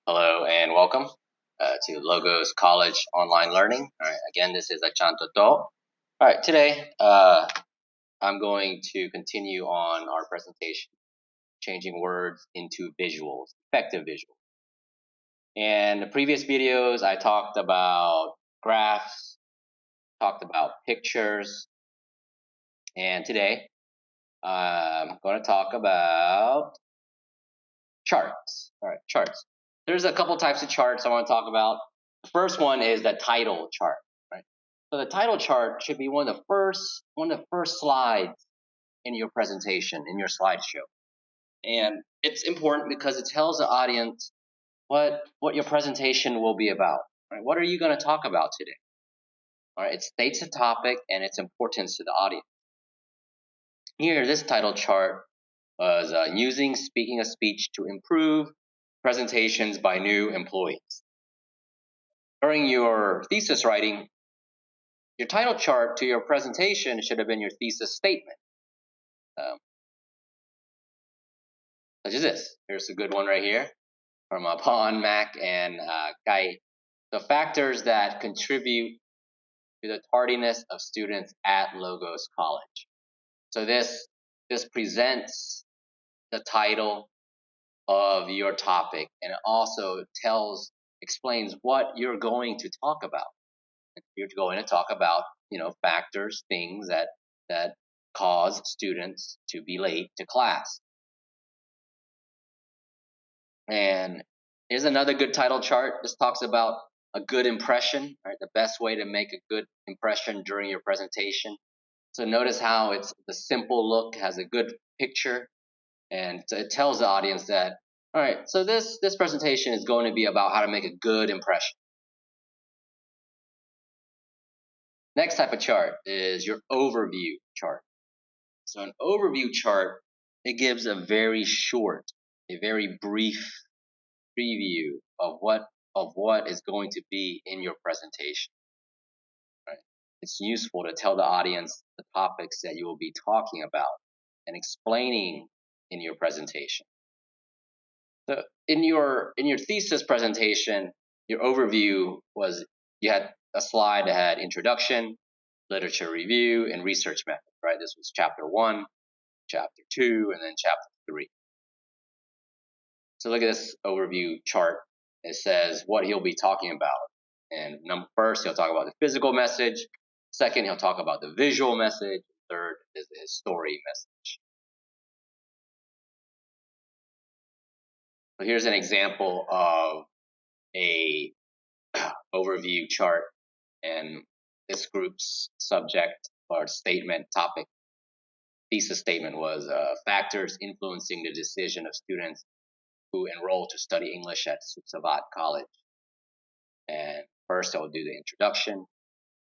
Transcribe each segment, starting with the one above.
Hello and welcome to Logos College Online Learning. All right, again, this is Achan Toto. All right, today I'm going to continue on our presentation, changing words into visuals, effective visuals. And the previous videos, I talked about graphs, talked about pictures, and today I'm going to talk about charts. All right, charts. There's a couple types of charts I want to talk about. The first one is the title chart, right? So the title chart should be one of the first slides in your presentation, in your slideshow. And it's important because it tells the audience what your presentation will be about. Right? What are you going to talk about today? All right, it states the topic and its importance to the audience. Here, this title chart was using speaking a speech to improve presentations by new employees. During your thesis writing, your title chart to your presentation should have been your thesis statement, such as this. Here's a good one right here from Pon, Mac, and Guy. The factors that contribute to the tardiness of students at Logos College. So this presents the title of your topic, and it also explains what you're going to talk about. You're going to talk about, factors, things that cause students to be late to class. And here's another good title chart. This talks about a good impression, right? The best way to make a good impression during your presentation. So notice how it's the simple look, has a good picture, and so it tells the audience that, all right, so this presentation is going to be about how to make a good impression. Next type of chart is your overview chart. So an overview chart, it gives a very brief preview of what is going to be in your presentation. Right? It's useful to tell the audience the topics that you will be talking about and explaining in your presentation. So in your thesis presentation, your overview was you had a slide that had introduction, literature review, and research methods, right? This was chapter 1, chapter 2, and then chapter 3. So look at this overview chart. It says what he'll be talking about. And first, he'll talk about the physical message. Second, he'll talk about the visual message. Third is his story message. So here's an example of a overview chart, and this group's subject or statement topic thesis statement was factors influencing the decision of students who enroll to study English at Savat College. And first, I'll do the introduction.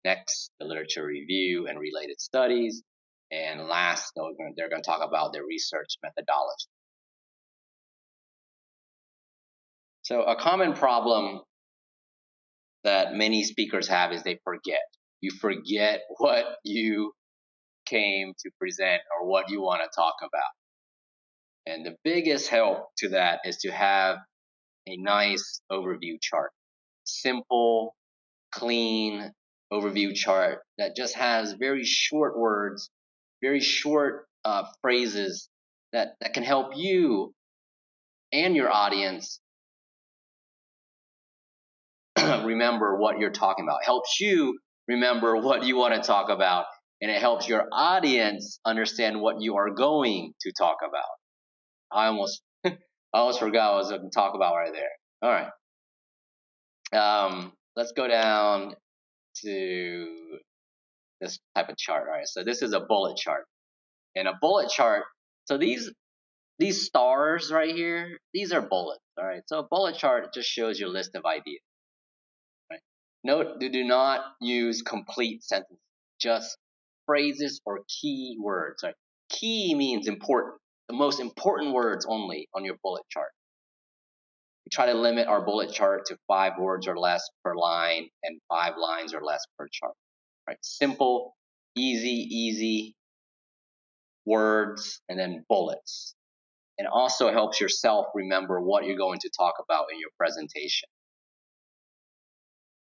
Next, the literature review and related studies. And last, they're going to talk about their research methodology. So a common problem that many speakers have is they forget. You forget what you came to present or what you want to talk about. And the biggest help to that is to have a nice overview chart. Simple, clean overview chart that just has very short words, very short phrases that can help you and your audience remember what you're talking about. It helps you remember what you want to talk about, and it helps your audience understand what you are going to talk about. I almost forgot what I was going to talk about right there. All right. Let's go down to this type of chart. All right. So this is a bullet chart. And a bullet chart, so these stars right here, these are bullets. All right. So a bullet chart just shows you a list of ideas. Right? Note, do not use complete sentences, just phrases or key words. Right? Key means important. The most important words only on your bullet chart. We try to limit our bullet chart to 5 words or less per line and 5 lines or less per chart. Right? Simple, easy words, and then bullets. and also helps yourself remember what you're going to talk about in your presentation.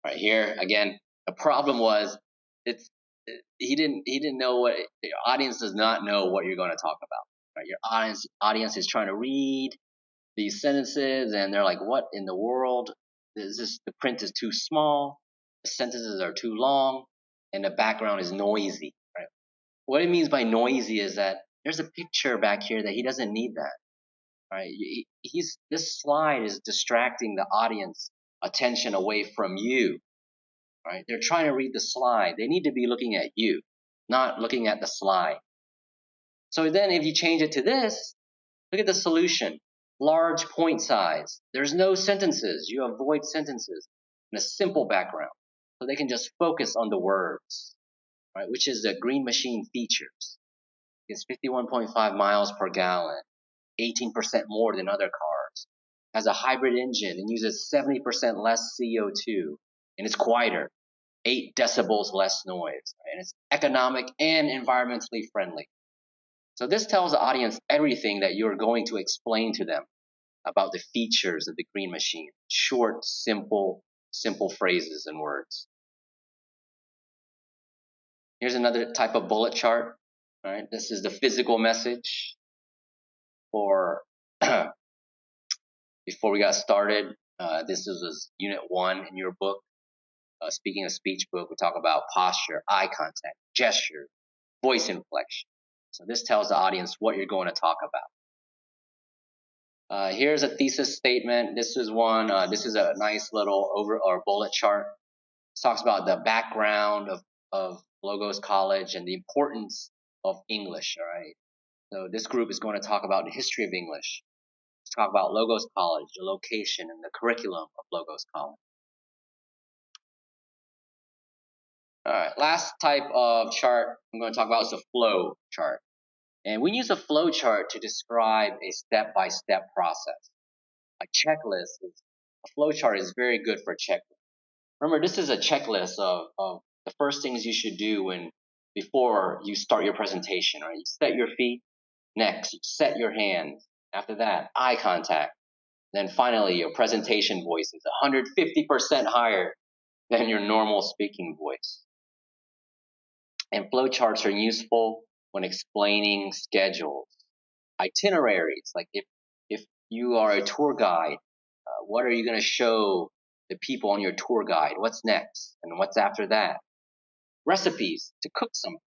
Right here, again, the problem was it's he didn't know what your audience does not know what you're going to talk about. Right, your audience is trying to read these sentences and they're like, what in the world? The print is too small, the sentences are too long, and the background is noisy. Right? What it means by noisy is that there's a picture back here that he doesn't need that. Right? This slide is distracting the audience attention away from you. Right? They're trying to read the slide. They need to be looking at you, not looking at the slide. So then if you change it to this, look at the solution. Large point size. There's no sentences. You avoid sentences in a simple background. So they can just focus on the words, right? Which is the green machine features. It's 51.5 miles per gallon, 18% more than other cars. Has a hybrid engine and uses 70% less CO2. And it's quieter, 8 decibels less noise. And it's economic and environmentally friendly. So this tells the audience everything that you're going to explain to them about the features of the green machine. Short, simple phrases and words. Here's another type of bullet chart. All right, this is the physical message for before we got started. This was unit 1 in your book. Speaking of speech book, we talk about posture, eye contact, gesture, voice inflection. So this tells the audience what you're going to talk about. Here's a thesis statement. This is one. This is a nice little bullet chart. It talks about the background of Logos College and the importance of English. All right. So this group is going to talk about the history of English. Let's talk about Logos College, the location, and the curriculum of Logos College. All right. Last type of chart I'm going to talk about is the flow chart. And we use a flow chart to describe a step-by-step process. A flow chart is very good for checklist. Remember, this is a checklist of the first things you should do before you start your presentation. Right? You set your feet. Next, you set your hands. After that, eye contact. Then finally, your presentation voice is 150% higher than your normal speaking voice. And flowcharts are useful when explaining schedules, itineraries. Like if you are a tour guide, what are you going to show the people on your tour guide? What's next and what's after that? Recipes to cook something.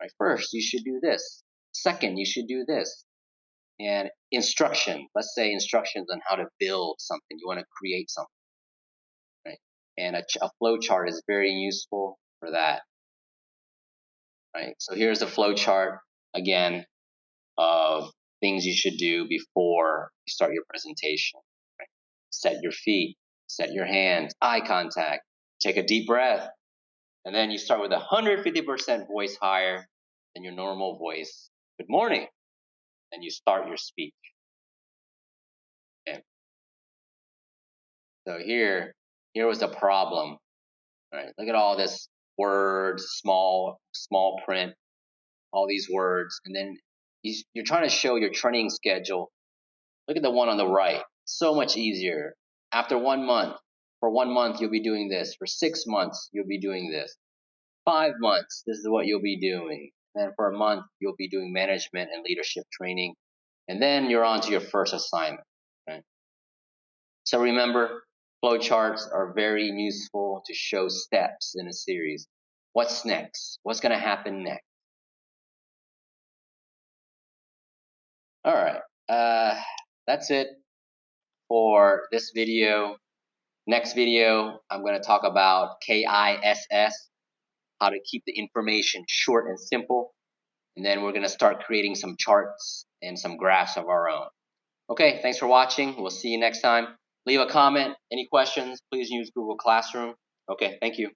Right? First, you should do this. Second, you should do this. And instruction. Let's say instructions on how to build something. You want to create something. Right? And a flow chart is very useful for that. Right? So here's a flow chart again of things you should do before you start your presentation. Right? Set your feet, set your hands, eye contact, take a deep breath, and then you start with 150% voice higher than your normal voice. Good morning. And you start your speech. Okay. So here was the problem. Right? Look at all this words, small print, all these words, and then you're trying to show your training schedule. Look at the one on the right. So much easier. After 1 month, for 1 month you'll be doing this. For 6 months you'll be doing this. 5 months, this is what you'll be doing. And for a month you'll be doing management and leadership training, and then you're on to your first assignment. Right? So remember, flowcharts are very useful to show steps in a series. What's next? What's going to happen next? All right. That's it for this video. Next video, I'm going to talk about KISS, how to keep the information short and simple. And then we're going to start creating some charts and some graphs of our own. Okay, thanks for watching. We'll see you next time. Leave a comment. Any questions, please use Google Classroom. Okay, thank you.